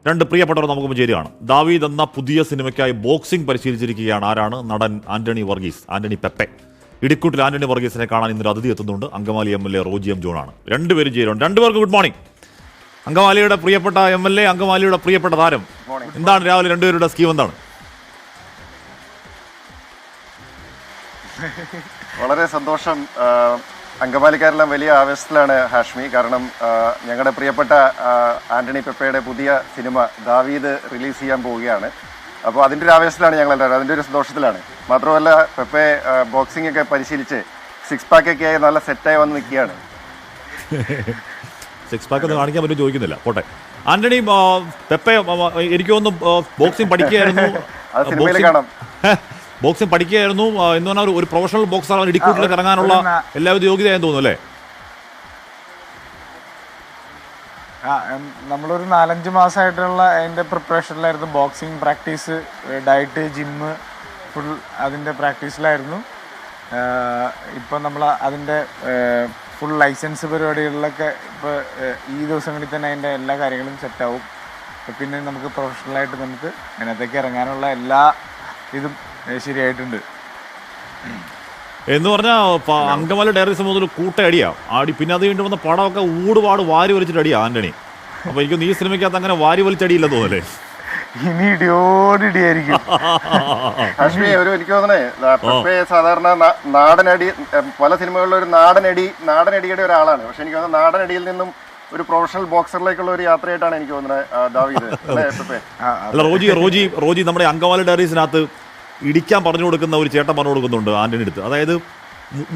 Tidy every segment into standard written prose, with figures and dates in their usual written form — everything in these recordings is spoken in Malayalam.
രണ്ട് പ്രിയപ്പെട്ടവർ നമുക്കൊപ്പം ചേരുകയാണ്. ദാവീദ് എന്ന പുതിയ സിനിമയ്ക്കായി ബോക്സിംഗ് പരിശീലിച്ചിരിക്കുകയാണ്. ആരാണ്? നടൻ ആന്റണി വർഗീസ്, ആന്റണി പെപ്പെ. ഇടിക്കൂട്ടിൽ ആന്റണി വർഗീസിനെ കാണാൻ ഇന്നൊരു അതിഥി എത്തുന്നുണ്ട്. Angamaly MLA Roji M. ജോണാണ്. രണ്ടുപേരും ചേരുന്നുണ്ട്. രണ്ടുപേർക്ക് ഗുഡ് മോർണിംഗ്. അങ്കമാലിയുടെ പ്രിയപ്പെട്ട MLA, അങ്കമാലിയുടെ പ്രിയപ്പെട്ട താരം, എന്താണ് രാവിലെ രണ്ടുപേരുടെ സ്കീം എന്താണ്? വളരെ സന്തോഷം. അങ്കമാലിക്കാരെല്ലാം വലിയ ആവേശത്തിലാണ് ഹാഷ്മി. കാരണം ഞങ്ങളുടെ പ്രിയപ്പെട്ട ആന്റണി പെപ്പയുടെ പുതിയ സിനിമ ദാവീദ് റിലീസ് ചെയ്യാൻ പോവുകയാണ്. അപ്പോൾ അതിൻ്റെ ഒരു ആവേശത്തിലാണ് ഞങ്ങളെല്ലാവരും, അതിൻ്റെ ഒരു സന്തോഷത്തിലാണ്. മാത്രമല്ല പെപ്പെ ബോക്സിംഗ് ഒക്കെ പരിശീലിച്ച് സിക്സ് പാക്കൊക്കെ ആയി നല്ല സെറ്റായി വന്ന് നിൽക്കുകയാണ്. സിക്സ് പാക്ക് ഒന്ന് കാണിക്കാൻ പറ്റും ചോദിക്കുന്നില്ല. പോട്ടെ. ആന്റണി പെപ്പെ എനിക്ക് തോന്നുന്നു ബോക്സിംഗ് പഠിക്കുകയായിരുന്നു. അത് സിനിമയിൽ കാണാം. ബോക്സിംഗ് പഠിക്കുകയായിരുന്നു എന്ന് പറഞ്ഞാൽ ഒരു പ്രൊഫഷണൽ ബോക്സർ ഇടിക്കൂട്ടിലേക്ക് ഇറങ്ങാനുള്ള എല്ലാവിധ യോഗ്യതയായെന്ന് തോന്നുന്നു അല്ലേ? നമ്മളൊരു 4-5 മാസമായിട്ടുള്ള അതിൻ്റെ പ്രിപ്പറേഷനിലായിരുന്നു. Boxing practice, diet, gym, full അതിൻ്റെ പ്രാക്ടീസിലായിരുന്നു. ഇപ്പം നമ്മൾ അതിൻ്റെ ഫുൾ ലൈസൻസ് പരിപാടികളിലൊക്കെ ഇപ്പോൾ ഈ ദിവസങ്ങളിൽ തന്നെ അതിൻ്റെ എല്ലാ കാര്യങ്ങളും സെറ്റാവും. പിന്നെ നമുക്ക് പ്രൊഫഷണലായിട്ട് നമുക്ക് അതിനകത്തേക്ക് ഇറങ്ങാനുള്ള എല്ലാ ഇതും ശരിയായിട്ടുണ്ട്. എന്ന് പറഞ്ഞാൽ അങ്കമാലി ഡയറീസ് മുതൽ കൂട്ടയടിയാ ആടി, പിന്നെ അത് കഴിഞ്ഞ് വന്ന പടമൊക്കെ ഊടുപാട് വാരി വലിച്ചിട്ട് അടിയാ ആന്റണി. അപ്പൊ എനിക്കൊന്ന് ഈ സിനിമയ്ക്കകത്ത് അങ്ങനെ വാരി വലിച്ചടിയില്ലെന്ന് തോന്നല്ലേ? ഇനി ഇടിയോടിടിയായിരിക്കും. എനിക്ക് തോന്നണേ സാധാരണ നാടനടി, പല സിനിമകളിലും ഒരു നാടനടിയുടെ ഒരാളാണ്. പക്ഷെ എനിക്ക് തോന്നുന്നത് നാടനടിയിൽ നിന്നും ഒരു പ്രൊഫഷണൽ ബോക്സറിലേക്കുള്ള ഒരു യാത്രയായിട്ടാണ് എനിക്ക് തോന്നുന്നത് ദാവീദ്. അല്ല റോജി നമ്മുടെ അങ്കമാലി ഡയറീസിനകത്ത് ഇടിക്കാൻ പറഞ്ഞു കൊടുക്കുന്ന ഒരു ചേട്ടൻ പറഞ്ഞു കൊടുക്കുന്നുണ്ട് ആന്റണി അടുത്ത്. അതായത്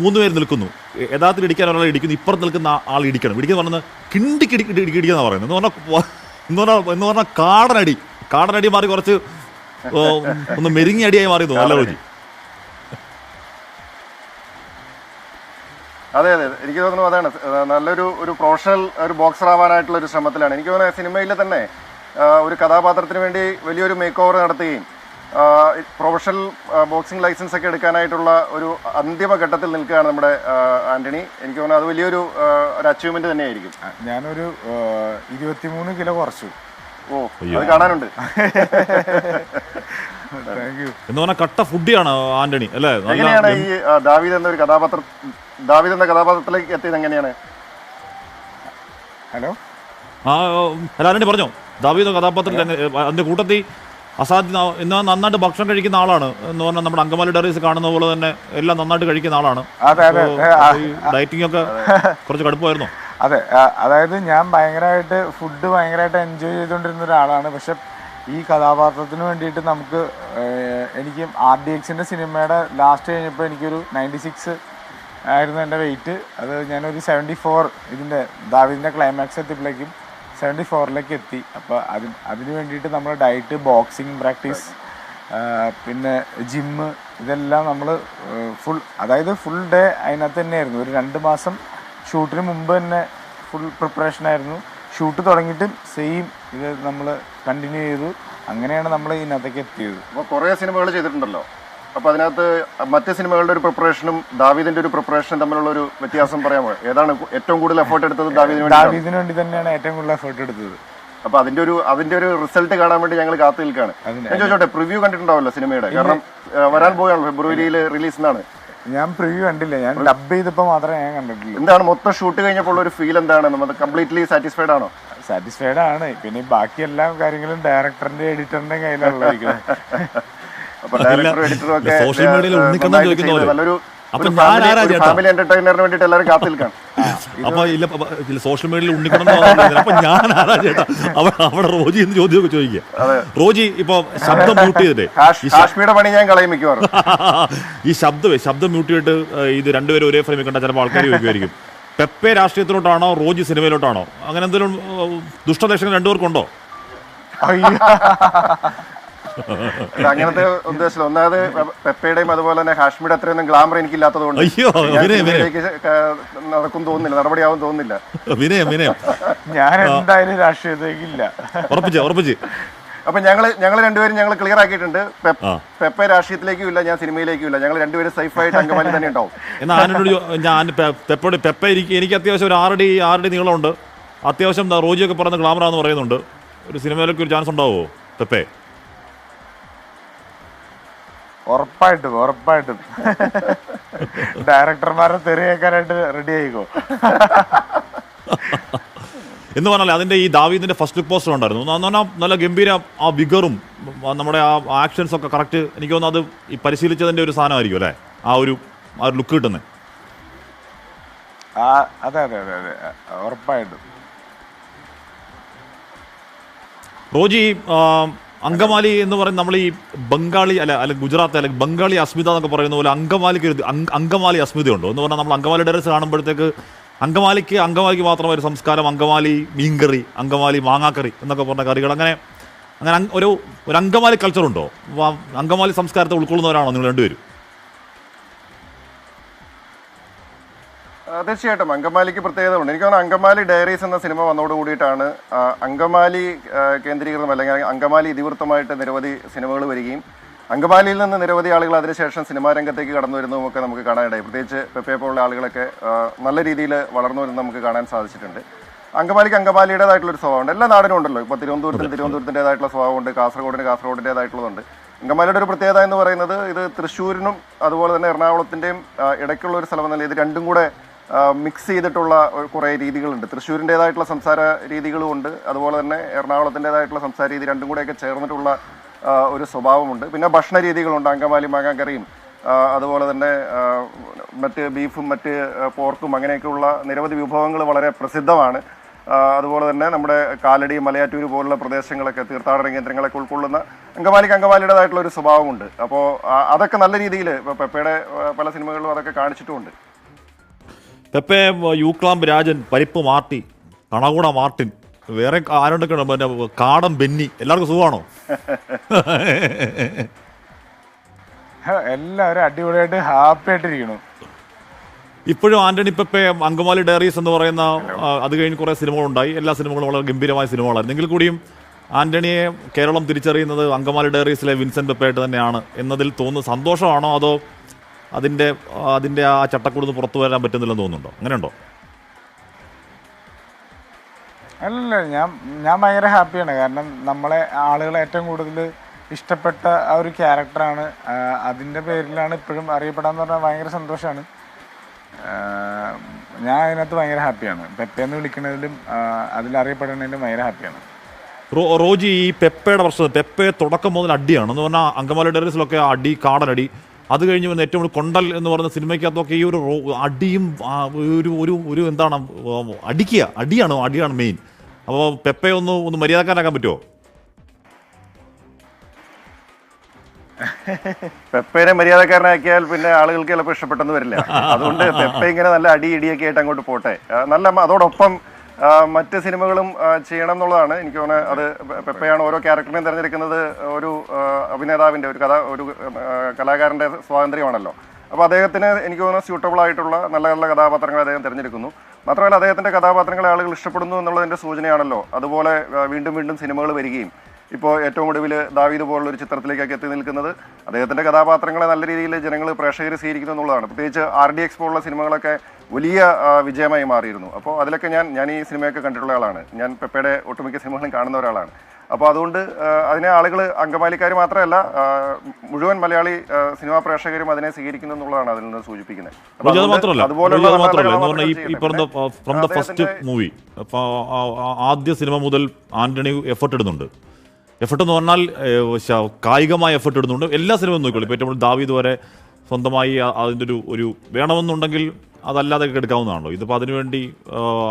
3 പേര് നിൽക്കുന്നു, യഥാർത്ഥത്തിൽ ഇടിക്കാൻ ഒരാൾ ഇടിക്കുന്നു, ഇപ്പുറത്ത് നിൽക്കുന്ന ആൾ ഇടിക്കണം. ഇടിക്കുന്ന പറഞ്ഞത് ഇടിക്കുന്ന പറയുന്നത് എന്ന് പറഞ്ഞാൽ കാടനടി മാറി കുറച്ച് ഒന്ന് മെരുങ്ങി അടിയായി മാറി തോന്നുന്നു അല്ല റോജി? അതെ, എനിക്ക് തോന്നുന്നു അതാണ് നല്ലൊരു പ്രൊഫഷണൽ ഒരു ബോക്സർ ആവാനായിട്ടുള്ള ഒരു ശ്രമത്തിലാണ്. എനിക്ക് തോന്നുന്നത് സിനിമയിൽ തന്നെ ഒരു കഥാപാത്രത്തിന് വേണ്ടി വലിയൊരു മേക്ക് ഓവർ നടത്തുകയും പ്രൊഫഷണൽ ബോക്സിംഗ് ലൈസൻസ് ഒക്കെ എടുക്കാനായിട്ടുള്ള ഒരു അന്തിമ ഘട്ടത്തിൽ നിൽക്കുകയാണ് നമ്മുടെ ആന്റണി. എനിക്ക് തോന്നുന്നു അത് വലിയൊരു അച്ചീവ്മെന്റ് തന്നെയായിരിക്കും. ഞാനൊരു 23 കിലോ കുറച്ചു. ഓ, അത് കാണാനുണ്ട്. എന്ന് പറഞ്ഞാൽ കട്ട ഫുഡിയാണ് ആന്റണി അല്ലേ? എങ്ങനെയാണ് ഈ ദാവീദ് എന്ന കഥാപാത്രത്തിലേക്ക് എത്തിയത്? എങ്ങനെയാണ്? ഹലോ ആന്റണി പറഞ്ഞോ. ദാവീദ് കഥാപാത്രത്തിൽ അതിന്റെ കൂട്ടത്തിൽ അസാധ്യ ഇന്ന് നന്നായിട്ട് ഭക്ഷണം കഴിക്കുന്ന ആളാണ് എന്ന് പറഞ്ഞാൽ നമ്മുടെ അങ്കമാലി ഡയറീസ് കാണുന്ന പോലെ തന്നെ എല്ലാം നന്നായിട്ട് കഴിക്കുന്ന ആളാണ്. ഡയറ്റിംഗ് ഒക്കെ കുറച്ച് കടുപ്പമായിരുന്നു. അതെ, അതായത് ഞാൻ ഭയങ്കരമായിട്ട് എൻജോയ് ചെയ്തുകൊണ്ടിരുന്ന ഒരാളാണ്. പക്ഷെ ഈ കഥാപാത്രത്തിന് വേണ്ടിയിട്ട് എനിക്ക് RDXന്റെ സിനിമയുടെ ലാസ്റ്റ് കഴിഞ്ഞപ്പോൾ എനിക്കൊരു 96 ആയിരുന്നു എൻ്റെ വെയിറ്റ്. അത് ഞാനൊരു 74 ഇതിൻ്റെ ദാവീദിൻ്റെ ക്ലൈമാക്സ് എത്തിയപ്പോഴേക്കും 74ലേക്ക് എത്തി. അപ്പോൾ അതിന് വേണ്ടിയിട്ട് നമ്മൾ ഡയറ്റ്, ബോക്സിങ് പ്രാക്ടീസ്, പിന്നെ ജിമ്മ്, ഇതെല്ലാം നമ്മൾ ഫുൾ ഡേ അതിനകത്ത് തന്നെയായിരുന്നു. ഒരു 2 മാസം ഷൂട്ടിന് മുമ്പ് തന്നെ ഫുൾ പ്രിപ്പറേഷനായിരുന്നു. ഷൂട്ട് തുടങ്ങിയിട്ടും സെയിം ഇത് നമ്മൾ കണ്ടിന്യൂ ചെയ്തു. അങ്ങനെയാണ് നമ്മൾ ഇതിനകത്തേക്ക് എത്തിയത്. അപ്പോൾ കുറേ സിനിമകൾ ചെയ്തിട്ടുണ്ടല്ലോ. അപ്പോൾ അതിനകത്ത് മറ്റ് സിനിമകളുടെ ഒരു പ്രിപ്പറേഷനും ദാവീദിന്റെ ഒരു പ്രിപ്പറേഷനും തമ്മിലുള്ള ഒരു വ്യത്യാസം പറയാമോ? ഏതാണ് ഏറ്റവും കൂടുതൽ എഫേർട്ട് എടുത്തത്? ദാവീദിന് വേണ്ടി തന്നെയാണ് ഏറ്റവും കൂടുതൽ എഫേർട്ട് എടുത്തത്. അപ്പോൾ അതിന്റെ ഒരു റിസൾട്ട് കാണാൻ വേണ്ടി ഞങ്ങൾ കാത്തു നിൽക്കുകയാണ്. ഞാൻ ചോദിച്ചോട്ടെ, പ്രിവ്യൂ കണ്ടിട്ടുണ്ടാവല്ലോ സിനിമയുടെ? കാരണം വരാൻ പോയാണ്, ഫെബ്രുവരിയിൽ റിലീസിനാണ്. ഞാൻ പ്രിവ്യൂ കണ്ടില്ല, ഞാൻ ഡബ് ചെയ്തപ്പോൾ മാത്രമേ ഞാൻ കണ്ടിട്ടുള്ളൂ. എന്താണ് മൊത്തം ഷൂട്ട് കഴിഞ്ഞപ്പോൾ ഒരു ഫീൽ എന്താണ്? നമ്മൾ കംപ്ലീറ്റ്ലി സാറ്റിസ്ഫൈഡ് ആണോ? സാറ്റിസ്ഫൈഡ് ആണ്. പിന്നെ ബാക്കി എല്ലാ കാര്യങ്ങളും ഡയറക്ടറിന്റെ എഡിറ്ററിന്റെ കയ്യിലുള്ളതായിരിക്കും. സോഷ്യൽ മീഡിയയിൽ ഉണ്ണിക്കണ്ണൻ ചോദിക്കുന്ന പോലെ ഫാമിലി എന്റർടൈനറിന് വേണ്ടിയിട്ട് എല്ലാവരും കാത്തു നിൽക്കണം. അപ്പൊ ഇല്ല, സോഷ്യൽ മീഡിയയിൽ ഉണ്ണിക്കണ്ണൻ അപ്പൊ ഞാൻ ആരാ ചേട്ടാ അവിടെ റോജി എന്ന് ചോദ്യമൊക്കെ ചോദിക്കുക. റോജി ഇപ്പൊ ശബ്ദം മ്യൂട്ട് ചെയ്തിട്ടേ കാശ്മീരുടെ പണി ഞാൻ കളയും മിക്കവാറും. ഈ ശബ്ദം മ്യൂട്ട് ചെയ്തിട്ട് ഇത് രണ്ടുപേരും ഒരേ ഫ്രെയിമിൽ കണ്ടാൽ ചിലപ്പോൾ ആൾക്കാർ ചോദിക്കുമായിരിക്കും, പെപ്പെ രാഷ്ട്രീയത്തിലോട്ടാണോ റോജി സിനിമയിലോട്ടാണോ? അങ്ങനെ എന്തെങ്കിലും ദുഷ്ടദേശങ്ങൾ രണ്ടുപേർക്കുണ്ടോ? അങ്ങനത്തെ ഉദ്ദേശം. ഒന്നാമത് പെപ്പയുടെയും അതുപോലെ തന്നെ ഹാഷ്മിയുടെ അത്രയൊന്നും ഗ്ലാമർ എനിക്കില്ലാത്തത് കൊണ്ട് നടക്കും തോന്നുന്നില്ല, നടപടിയാവും തോന്നുന്നില്ല. ഞാൻ എന്തായാലും രാഷ്ട്രീയത്തിലേക്കില്ല. ഉറപ്പിച്ച്. അപ്പൊ ഞങ്ങൾ രണ്ടുപേരും ക്ലിയർ ആക്കിയിട്ടുണ്ട്. പെപ്പ രാഷ്ട്രീയത്തിലേക്കും ഇല്ല, ഞാൻ സിനിമയിലേക്കും ഇല്ല. ഞങ്ങൾ രണ്ടുപേരും സേഫായിട്ട് അങ്കമാലി തന്നെ ഉണ്ടാവും. പെപ്പ എനിക്ക് അത്യാവശ്യം ഒരു 6 അടി നീളമുണ്ട്. അത്യാവശ്യം റോജിയൊക്കെ പറഞ്ഞ ഗ്ലാമറാന്ന് പറയുന്നുണ്ട്. ഒരു സിനിമയിലൊക്കെ ഒരു ചാൻസ് ഉണ്ടാവുമോ പെപ്പെ? ഉറപ്പായിട്ടും ഡയറക്ടർമാരെ തെറിയേക്കാനായിട്ട് റെഡി ആയിക്കോ. എന്ന് പറഞ്ഞാൽ അതിൻ്റെ ഈ ദാവീദിൻ്റെ ഫസ്റ്റ് ലുക്ക് പോസ്റ്റർ ഉണ്ടായിരുന്നു. നല്ല ഗംഭീര ആ വിഗറും നമ്മുടെ ആ ആക്ഷൻസ് ഒക്കെ കറക്റ്റ്. എനിക്ക് തോന്നുന്നു അത് ഈ പരിശീലിച്ചതിൻ്റെ ഒരു സാധനമായിരിക്കും അല്ലേ, ആ ഒരു ലുക്ക് കിട്ടുന്നത്. അതെ ഉറപ്പായിട്ടും. റോജി, അങ്കമാലി എന്ന് പറയുന്നത് നമ്മൾ ഈ ബംഗാളി അല്ല ഗുജറാത്ത് അല്ലെങ്കിൽ ബംഗാളി അസ്മിത എന്നൊക്കെ പറയുന്ന പോലെ അങ്കമാലിക്ക് ഒരു അങ്കമാലി അസ്മിതയുണ്ടോ എന്ന് പറഞ്ഞാൽ നമ്മൾ അങ്കമാലി ഡയറീസ് കാണുമ്പോഴത്തേക്ക് അങ്കമാലിക്ക് മാത്രമായ ഒരു സംസ്കാരം, അങ്കമാലി മീൻകറി, അങ്കമാലി മാങ്ങാക്കറി എന്നൊക്കെ പറഞ്ഞ കറികൾ, അങ്ങനെ ഒരു അങ്കമാലി കൾച്ചറുണ്ടോ? അങ്കമാലി സംസ്കാരത്തെ ഉൾക്കൊള്ളുന്നവരാണോ നിങ്ങൾ രണ്ടുപേരും? തീർച്ചയായിട്ടും അങ്കമാലിക്ക് പ്രത്യേകത ഉണ്ട്. എനിക്ക് തോന്നുന്നു അങ്കമാലി ഡയറീസ് എന്ന സിനിമ വന്നതോട് കൂടിയിട്ടാണ് അങ്കമാലി കേന്ദ്രീകൃതം അല്ലെങ്കിൽ അങ്കമാലി ഇതിവൃത്തമായിട്ട് നിരവധി സിനിമകൾ വരികയും അങ്കമാലിയിൽ നിന്ന് നിരവധി ആളുകൾ അതിനുശേഷം സിനിമാ രംഗത്തേക്ക് കടന്നു വരുന്നതുമൊക്കെ നമുക്ക് കാണാനിടയായി. പ്രത്യേകിച്ച് പെപ്പയെ പോലുള്ള ആളുകളൊക്കെ നല്ല രീതിയിൽ വളർന്നു വരുന്നത് നമുക്ക് കാണാൻ സാധിച്ചിട്ടുണ്ട്. അങ്കമാലിക്ക് അങ്കമാലിയുടേതായിട്ടുള്ളൊരു സ്വഭാവമുണ്ട്. എല്ലാ നാടിനും ഉണ്ടല്ലോ. ഇപ്പോൾ തിരുവനന്തപുരത്തിൻ്റെതായിട്ടുള്ള സ്വഭാവമുണ്ട്, കാസർഗോഡിൻ്റേതായിട്ടുള്ളതുണ്ട്. അങ്കമാലിയുടെ ഒരു പ്രത്യേകത എന്ന് പറയുന്നത് ഇത് തൃശ്ശൂരിനും അതുപോലെ തന്നെ എറണാകുളത്തിൻ്റെയും ഇടയ്ക്കുള്ള ഒരു സ്ഥലം എന്നല്ല, ഇത് രണ്ടും കൂടെ മിക്സ് ചെയ്തിട്ടുള്ള കുറേ രീതികളുണ്ട്. തൃശ്ശൂരിൻ്റേതായിട്ടുള്ള സംസാര രീതികളും ഉണ്ട്, അതുപോലെ തന്നെ എറണാകുളത്തിൻ്റെതായിട്ടുള്ള സംസാര രീതി രണ്ടും കൂടെയൊക്കെ ചേർന്നിട്ടുള്ള ഒരു സ്വഭാവമുണ്ട്. പിന്നെ ഭക്ഷണ രീതികളുണ്ട്. അങ്കമാലി മാങ്ങാക്കറിയും അതുപോലെ തന്നെ മറ്റ് ബീഫും മറ്റ് പോർക്കും അങ്ങനെയൊക്കെയുള്ള നിരവധി വിഭവങ്ങൾ വളരെ പ്രസിദ്ധമാണ്. അതുപോലെ തന്നെ നമ്മുടെ കാലടി, മലയാറ്റൂർ പോലുള്ള പ്രദേശങ്ങളൊക്കെ തീർത്ഥാടന കേന്ദ്രങ്ങളൊക്കെ ഉൾക്കൊള്ളുന്ന അങ്കമാലിയുടേതായിട്ടുള്ള ഒരു സ്വഭാവമുണ്ട്. അപ്പോൾ അതൊക്കെ നല്ല രീതിയിൽ പെപ്പയുടെ പല സിനിമകളിലും അതൊക്കെ കാണിച്ചിട്ടുമുണ്ട്. പെപ്പെ, യൂക്ലാംബ് രാജൻ, പരിപ്പ് മാർട്ടി, കണകുണ മാർട്ടിൻ, വേറെ ആരുണ്ടൊക്കെ പിന്നെ കാടം ബെന്നി, എല്ലാവർക്കും സുഖമാണോ? എല്ലാവരും അടിപൊളിയായിട്ട് ഹാപ്പി ആയിട്ടിരിക്കുന്നു. ഇപ്പോഴും ആന്റണി പെപ്പെ, അങ്കമാലി ഡയറീസ് എന്ന് പറയുന്ന അത് കഴിഞ്ഞ് കുറേ സിനിമകളുണ്ടായി. എല്ലാ സിനിമകളും വളരെ ഗംഭീരമായ സിനിമകളായിരുന്നു. എങ്കിൽ കൂടിയും ആന്റണിയെ കേരളം തിരിച്ചറിയുന്നത് അങ്കമാലി ഡയറീസിലെ വിൻസെന്റ് പെപ്പയായിട്ട് തന്നെയാണ് എന്നതിൽ തോന്നുന്ന സന്തോഷമാണോ, അതോ അതിൻ്റെ ആ ചട്ടക്കൂടുന്ന് പുറത്തു വരാൻ പറ്റുന്നില്ലെന്ന് തോന്നുന്നുണ്ടോ? അങ്ങനെയുണ്ടോ? അല്ലല്ല, ഞാൻ ഭയങ്കര ഹാപ്പിയാണ്. കാരണം നമ്മളെ ആളുകൾ ഏറ്റവും കൂടുതൽ ഇഷ്ടപ്പെട്ട ആ ഒരു ക്യാരക്ടറാണ്. അതിൻ്റെ പേരിലാണ് ഇപ്പോഴും അറിയപ്പെടാന്ന് പറഞ്ഞാൽ ഭയങ്കര സന്തോഷമാണ്. ഞാൻ അതിനകത്ത് ഭയങ്കര ഹാപ്പിയാണ്. പെപ്പയെന്ന് വിളിക്കുന്നതിലും അതിലറിയപ്പെടുന്നതിലും ഭയങ്കര ഹാപ്പിയാണ്. റോജി, ഈ പെപ്പയുടെ പ്രശ്നം, പെപ്പെ തുടക്കം മുതൽ അടിയാണ് എന്ന് പറഞ്ഞാൽ അങ്കമാലി ഡയറീസിലൊക്കെ അടി, കാടനടി. അത് കഴിഞ്ഞ് വന്ന് ഏറ്റവും കൂടുതൽ കൊണ്ടൽ എന്ന് പറയുന്ന സിനിമയ്ക്കകത്തൊക്കെ ഈ ഒരു അടിയും ഒരു എന്താണ് അടിയാണ് മെയിൻ. അപ്പോൾ പെപ്പയെ ഒന്ന് മര്യാദക്കാരാക്കാൻ പറ്റുമോ? പെപ്പയെ മര്യാദക്കാരനാക്കിയാൽ പിന്നെ ആളുകൾക്ക് ചിലപ്പോൾ ഇഷ്ടപ്പെട്ടെന്ന് വരില്ല. അതുകൊണ്ട് പെപ്പ ഇങ്ങനെ നല്ല ഇടിയൊക്കെ ആയിട്ട് അങ്ങോട്ട് പോട്ടെ. നല്ല അതോടൊപ്പം മറ്റ് സിനിമകളും ചെയ്യണം എന്നുള്ളതാണ് എനിക്ക് തോന്നുന്നത്. അത് പെപ്പയാണ് ഓരോ ക്യാരക്ടറിനെയും തിരഞ്ഞെടുക്കുന്നത് ഒരു അഭിനേതാവിൻ്റെ ഒരു കലാകാരൻ്റെ സ്വാതന്ത്ര്യമാണല്ലോ. അപ്പോൾ അദ്ദേഹത്തിന് എനിക്ക് തോന്നുന്നത് സ്യൂട്ടബിൾ ആയിട്ടുള്ള നല്ല നല്ല കഥാപാത്രങ്ങൾ അദ്ദേഹം തിരഞ്ഞെടുക്കുന്നു. മാത്രമല്ല അദ്ദേഹത്തിൻ്റെ കഥാപാത്രങ്ങളെ ആളുകൾ ഇഷ്ടപ്പെടുന്നു എന്നുള്ളതിൻ്റെ സൂചനയാണല്ലോ. അതുപോലെ വീണ്ടും സിനിമകൾ വരികയും ഇപ്പോൾ ഏറ്റവും ഒടുവിൽ ദാവീദ് പോലുള്ള ഒരു ചിത്രത്തിലേക്കൊക്കെ എത്തി നിൽക്കുന്നത് അദ്ദേഹത്തിൻ്റെ കഥാപാത്രങ്ങളെ നല്ല രീതിയിൽ ജനങ്ങൾ പ്രേക്ഷകർ സ്വീകരിക്കുന്നു എന്നുള്ളതാണ്. പ്രത്യേകിച്ച് RDX പോലുള്ള സിനിമകളൊക്കെ വലിയ വിജയമായി മാറിയിരുന്നു. അപ്പോൾ അതിലൊക്കെ ഞാൻ ഈ സിനിമയൊക്കെ കണ്ടിട്ടുള്ള ആളാണ്. ഞാൻ പെപ്പയുടെ ഒട്ടുമിക്ക സിനിമകളും കാണുന്ന ഒരാളാണ്. അപ്പോൾ അതുകൊണ്ട് അതിനെ ആളുകൾ അങ്കമാലിക്കാർ മാത്രമല്ല മുഴുവൻ മലയാളി സിനിമാ പ്രേക്ഷകരും അതിനെ സ്വീകരിക്കുന്നു എന്നുള്ളതാണ് അതിൽ നിന്ന് സൂചിപ്പിക്കുന്നത്. ആദ്യ സിനിമ മുതൽ ആന്റണി എഫർട്ട് ഇടുന്നുണ്ട്. എഫർട്ട് എന്ന് പറഞ്ഞാൽ കായികമായ എഫർട്ട് ഇടുന്നുണ്ട്. എല്ലാ സിനിമയും നോക്കിക്കോളൂ. ഇപ്പോൾ ഏറ്റവും കൂടുതൽ ദാവീദ് വരെ സ്വന്തമായി അതിൻ്റെ ഒരു വേണമെന്നുണ്ടെങ്കിൽ അതല്ലാതെ എടുക്കാവുന്നതാണല്ലോ. ഇതിപ്പോൾ അതിനുവേണ്ടി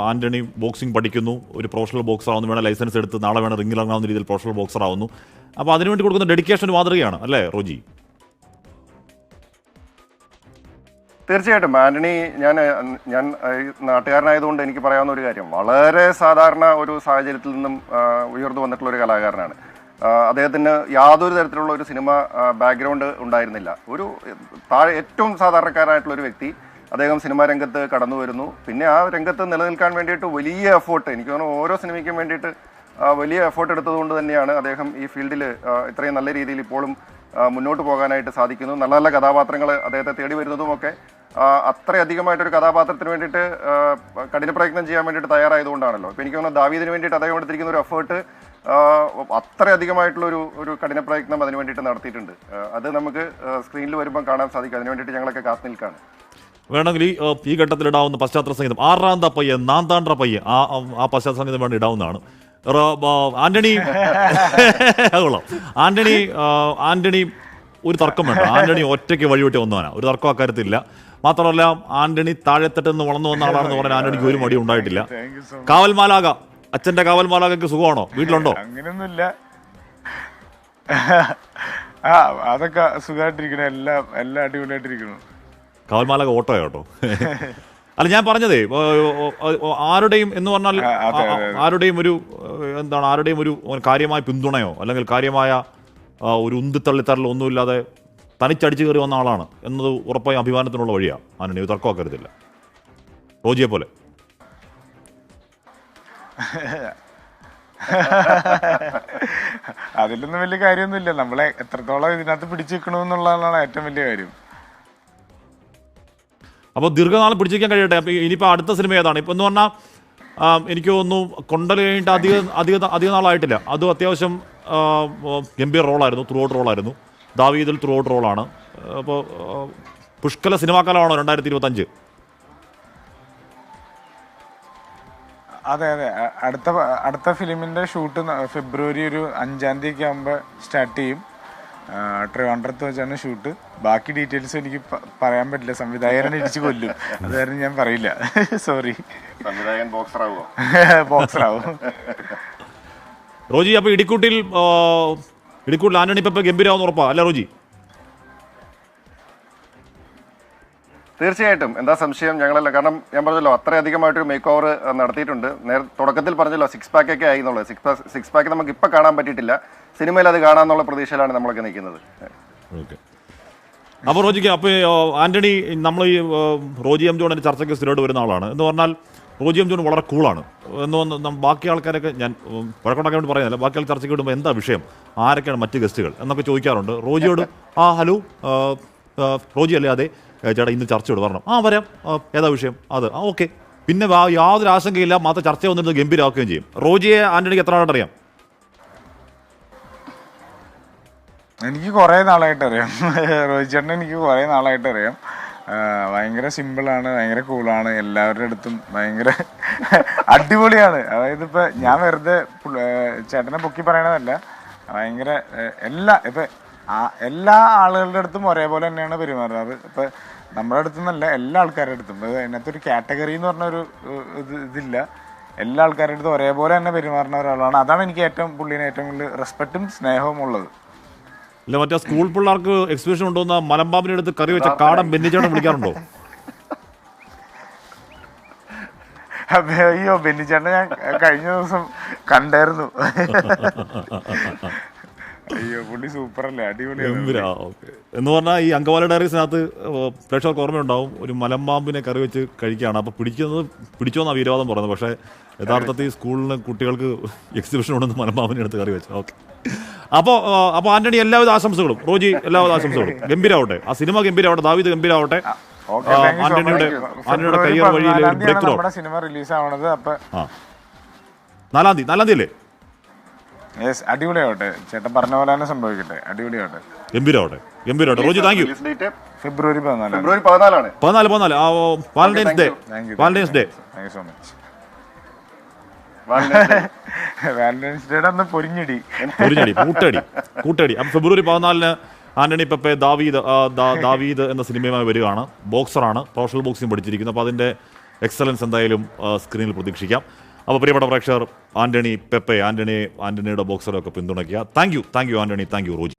ആന്റണി ബോക്സിംഗ് പഠിക്കുന്നു, ഒരു പ്രൊഫഷണൽ ബോക്സർ ആവുന്നു, വേണം ലൈസൻസ് എടുത്ത് നാളെ വേണം റിംഗിൽ ഇറങ്ങാവുന്ന രീതിയിൽ പ്രൊഫഷണൽ ബോക്സർ ആവുന്നു. അപ്പോൾ അതിനുവേണ്ടി കൊടുക്കുന്ന ഡെഡിക്കേഷൻ മാതൃകയാണ് അല്ലേ റോജി? തീർച്ചയായിട്ടും ആന്റണി, ഞാൻ നാട്ടുകാരനായതുകൊണ്ട് എനിക്ക് പറയാവുന്ന ഒരു കാര്യം, വളരെ സാധാരണ ഒരു സാഹചര്യത്തിൽ നിന്നും ഉയർന്നു വന്നിട്ടുള്ള ഒരു കലാകാരനാണ്. അദ്ദേഹത്തിന് യാതൊരു തരത്തിലുള്ള ഒരു സിനിമ ബാക്ക്ഗ്രൗണ്ട് ഉണ്ടായിരുന്നില്ല. ഏറ്റവും സാധാരണക്കാരായിട്ടുള്ള ഒരു വ്യക്തി അദ്ദേഹം സിനിമാ രംഗത്ത് കടന്നു വരുന്നു. പിന്നെ ആ രംഗത്ത് നിലനിൽക്കാൻ വേണ്ടിയിട്ട് വലിയ എഫേർട്ട്, എനിക്ക് തോന്നുന്നു ഓരോ സിനിമയ്ക്കും വേണ്ടിയിട്ട് വലിയ എഫേർട്ട് എടുത്തതുകൊണ്ട് തന്നെയാണ് അദ്ദേഹം ഈ ഫീൽഡിൽ ഇത്രയും നല്ല രീതിയിൽ ഇപ്പോഴും മുന്നോട്ട് പോകാനായിട്ട് സാധിക്കുന്നു. നല്ല നല്ല കഥാപാത്രങ്ങൾ അദ്ദേഹത്തെ തേടി വരുന്നതുമൊക്കെ അത്രയധികമായിട്ടൊരു കഥാപാത്രത്തിന് വേണ്ടിയിട്ട് കഠിന പ്രയത്നം ചെയ്യാൻ വേണ്ടിയിട്ട് തയ്യാറായതുകൊണ്ടാണല്ലോ. ഇപ്പോൾ എനിക്ക് തോന്നുന്നു ദാവീദിന് വേണ്ടിയിട്ട് അദ്ദേഹം എടുത്തിരിക്കുന്ന ഒരു എഫേർട്ട് അത്രയധികമായിട്ടുള്ള ഒരു കഠിന പ്രയത്നം അതിന് വേണ്ടിയിട്ട് നടത്തിയിട്ടുണ്ട്. അത് നമുക്ക് സ്ക്രീനിൽ വരുമ്പോൾ കാണാൻ സാധിക്കും. അതിന് വേണ്ടിയിട്ട് ഞങ്ങളൊക്കെ കാത്തു നിൽക്കുകയാണ്. വേണമെങ്കിൽ ഈ ഘട്ടത്തിൽ ഇടാവുന്ന പശ്ചാത്തല സംഗീതം ആറാന്ത പയ്യ നാന്താണ്ട്ര പയ്യ ആ പശ്ചാത്തല സംഗീതം വേണ്ടി ഇടാവുന്നതാണ്. ആന്റണി കൊള്ളാം. ആന്റണി ഒരു തർക്കം വേണ്ട. ആന്റണി ഒറ്റയ്ക്ക് വഴിവിട്ടി വന്നവനാണ്, ഒരു തർക്കം അക്കാര്യത്തില്ല. മാത്രമല്ല ആന്റണി താഴെത്തട്ടിൽ നിന്ന് വളർന്നു വന്ന ആളാണെന്ന് പറഞ്ഞാൽ ആന്റണിക്ക് ഒരു മടി ഉണ്ടായിട്ടില്ല. കാവൽ മാലാക, അച്ഛന്റെ കാവൽ മാലാകക്ക് സുഖമാണോ? വീട്ടിലുണ്ടോ? അങ്ങനെയൊന്നുമില്ല. അതൊക്കെ സുഖമായിട്ടിരിക്കണ, എല്ലാം അടിപൊളിയായിട്ടിരിക്കുന്നു. കാവൽ മാലാക ഓട്ടോ കേട്ടോ. അല്ല, ഞാൻ പറഞ്ഞതേ ആരുടെയും എന്ന് പറഞ്ഞാൽ ആരുടെയും ഒരു കാര്യമായ പിന്തുണയോ അല്ലെങ്കിൽ കാര്യമായ ഒരു ഉന്തിത്തള്ളിത്തരലോ ഒന്നുമില്ലാതെ തനിച്ചടിച്ചു കയറി വന്ന ആളാണ് എന്നത് ഉറപ്പായും അഭിമാനത്തിനുള്ള വഴിയാണ്. ആന്റണി തർക്കമാക്കരുതില്ല, റോജിയെ പോലെ. അതിലൊന്നും വലിയ കാര്യമൊന്നുമില്ല. നമ്മളെ എത്രത്തോളം ഇതിനകത്ത് പിടിച്ചു വെക്കണമെന്നുള്ളതാണ് ഏറ്റവും വലിയ കാര്യം. അപ്പോൾ ദീർഘനാളം പിടിച്ചു വയ്ക്കാൻ കഴിയട്ടെ. അപ്പോൾ ഇനിയിപ്പോൾ അടുത്ത സിനിമ ഏതാണ്? ഇപ്പം എന്ന് പറഞ്ഞാൽ എനിക്ക് തോന്നുന്നു കൊണ്ടൽ കഴിഞ്ഞിട്ട് അധിക നാളായിട്ടില്ല. അതും അത്യാവശ്യം ഗംഭീർ റോളായിരുന്നു, ത്രൂ ഔട്ട് റോളായിരുന്നു. ദാവീദിൽ ത്രൂ ഔട്ട് റോളാണ്. അപ്പോൾ പുഷ്കല സിനിമാക്കാലമാണോ 2025? അതെ. അടുത്ത ഫിലിമിൻ്റെ ഷൂട്ട് ഫെബ്രുവരി ഒരു 5-ാം തീയതി ആകുമ്പോൾ സ്റ്റാർട്ട് ചെയ്യും. ട്രിവാൻഡ്രത്ത് വെച്ചാണ് ഷൂട്ട്. ബാക്കി ഡീറ്റെയിൽസ് എനിക്ക് പറയാൻ പറ്റില്ല, സംവിധായകനെ ഇടിച്ചു കൊല്ലും. അത് കാരണം ഞാൻ പറയില്ല, സോറി. സംവിധായകൻ ബോക്സറാവോ? ബോക്സറാവും. റോജി, അപ്പോൾ ഇടിക്കൂട്ടിൽ ആന്റണി പെപ്പ ഗംഭീരാവുന്ന ഉറപ്പാ അല്ല റോജി? തീർച്ചയായിട്ടും, എന്താ സംശയം? ഞങ്ങളല്ല, കാരണം ഞാൻ പറഞ്ഞല്ലോ അത്രയധികമായിട്ടൊരു മേക്ക് ഓവർ നടത്തിയിട്ടുണ്ട്. തുടക്കത്തിൽ പറഞ്ഞല്ലോ 6 പാക്ക് ഒക്കെ ആയി എന്നുള്ളത്. 6 പാക്ക് നമുക്ക് ഇപ്പം കാണാൻ പറ്റിയിട്ടില്ല. സിനിമയിൽ അത് കാണാമെന്നുള്ള പ്രതീക്ഷയിലാണ് നമ്മളൊക്കെ നിൽക്കുന്നത്. ഓക്കെ. അപ്പോൾ റോജിക്ക്, അപ്പോൾ ആന്റണി, നമ്മൾ ഈ റോജി എം ജോണിൻ്റെ ചർച്ചയ്ക്ക് സ്ഥിരമായിട്ട് വരുന്ന ആളാണ്. എന്ന് പറഞ്ഞാൽ റോജി എം ജോൺ വളരെ കൂളാണ്. ബാക്കി ആൾക്കാരൊക്കെ, ഞാൻ വഴക്കുണ്ടാക്കാൻ വേണ്ടി പറയുന്നില്ല, ബാക്കി ആൾ ചർച്ചയ്ക്ക് വിടുമ്പോൾ എന്താ വിഷയം, ആരൊക്കെയാണ് മറ്റ് ഗസ്റ്റുകൾ എന്നൊക്കെ ചോദിക്കാറുണ്ട്. റോജിയോട് ഹലോ റോജി അല്ലേ? അതെ ചേട്ടാ, ഇന്ന് ചർച്ചയോട് വരണം. വരാം. ഏതാ വിഷയം? അത് ഓക്കെ. പിന്നെ യാതൊരു ആശങ്കയില്ല, മാത്രം ചർച്ച വന്നിട്ട് ഗംഭീരമാക്കുകയും ചെയ്യും. റോജിയെ ആന്റണിക്ക് എത്ര നാളായിട്ട് അറിയാം? എനിക്ക് കുറേ നാളായിട്ട് അറിയാം. റോജി ചേട്ടനെ എനിക്ക് കുറേ നാളായിട്ട് അറിയാം. ഭയങ്കര സിമ്പിളാണ്, ഭയങ്കര കൂളാണ്, എല്ലാവരുടെ അടുത്തും ഭയങ്കര അടിപൊളിയാണ്. അതായത് ഇപ്പം ഞാൻ വെറുതെ ചേട്ടനെ പൊക്കി പറയണതല്ല, ഭയങ്കര എല്ലാ ആളുകളുടെ അടുത്തും ഒരേപോലെ തന്നെയാണ് പെരുമാറുന്നത്. ഇപ്പം നമ്മുടെ അടുത്തുനിന്നല്ല, എല്ലാ ആൾക്കാരുടെ അടുത്തും. അതിനകത്തൊരു കാറ്റഗറി എന്ന് പറഞ്ഞൊരു ഇതില്ല. എല്ലാ ആൾക്കാരുടെ അടുത്തും ഒരേപോലെ തന്നെ പെരുമാറുന്ന ഒരാളാണ്. അതാണ് എനിക്ക് പുള്ളിനെ ഏറ്റവും കൂടുതൽ റെസ്പെക്റ്റും സ്നേഹവും ഉള്ളത്. ഇല്ല, മറ്റേ സ്കൂൾ പിള്ളേർക്ക് എക്സിബിഷൻ കൊണ്ടുവന്ന മലമ്പാമ്പിനെ എടുത്ത് കറി വെച്ച കാടൻ ബെന്നിച്ചേട്ടൻ വിളിക്കാറുണ്ടോ? അയ്യോ, ബെന്നിച്ചേട്ടനെ ഞാൻ കഴിഞ്ഞ ദിവസം കണ്ടായിരുന്നു. അയ്യോ, പുള്ളി സൂപ്പറല്ലേ, അടിപൊളിയാണ്. എന്ന് പറഞ്ഞാൽ ഈ അങ്കവാല ഡയറീസിനകത്ത് പ്രേക്ഷകർക്ക് ഓർമ്മയുണ്ടാവും, ഒരു മലമ്പാമ്പിനെ കറി വെച്ച് കഴിക്കുകയാണ്. അപ്പോൾ പിടിച്ചോന്നാണ് വീരവാദം പറയുന്നത്. പക്ഷേ യഥാർത്ഥത്തിൽ സ്കൂളിന് കുട്ടികൾക്ക് എക്സിബിഷൻ കൊണ്ടുവന്ന് മലമ്പാമ്പിനെ എടുത്ത് കറി വെച്ചു. ഓക്കെ. അപ്പോൾ ആന്റണി, എല്ലാവിധ ആശംസകളും. റോജി, എല്ലാവിധ ആശംസകളും. ഗംഭീരാവട്ടെ, ആ സിനിമ ഗംഭീരാവട്ടെ, ദാവീദ് ഗംഭീരാവട്ടെ. ആന്റണിയുടെ കരിയർ വഴിയിൽ ബ്രേക്ക് ത്രൂ. സിനിമ റിലീസ് ആവണത് 4-ാം തീയതി അല്ലേ? യെസ്, അടിപൊളിയാവട്ടെ. ചേട്ടൻ പറഞ്ഞ പോലെ തന്നെ സംഭവിക്കട്ടെ, അടിപൊളിയാവട്ടെ, ഗംഭീരാവട്ടെ. Roji, thank you. ഫെബ്രുവരി 14. 14 Valentine's day. Thank you so much. Valentine's ഡേയുടെ അന്ന് പൊരിഞ്ഞടി കൂട്ടടി. അപ്പം ഫെബ്രുവരി 14 ആന്റണി പെപ്പെ ദാവീദ് എന്ന സിനിമയുമായി വരികയാണ്. ബോക്സറാണ്, പ്രൊഫഷണൽ ബോക്സിംഗ് പഠിച്ചിരിക്കുന്നത്. അപ്പോൾ അതിൻ്റെ എക്സലൻസ് എന്തായാലും സ്ക്രീനിൽ പ്രതീക്ഷിക്കാം. അപ്പോൾ പ്രിയപ്പെട്ട പ്രേക്ഷകർ, ആന്റണി പെപ്പെ, ആന്റണിയുടെ ബോക്സറൊക്കെ പിന്തുണയ്ക്കുക. Thank you Antony, thank you Roji.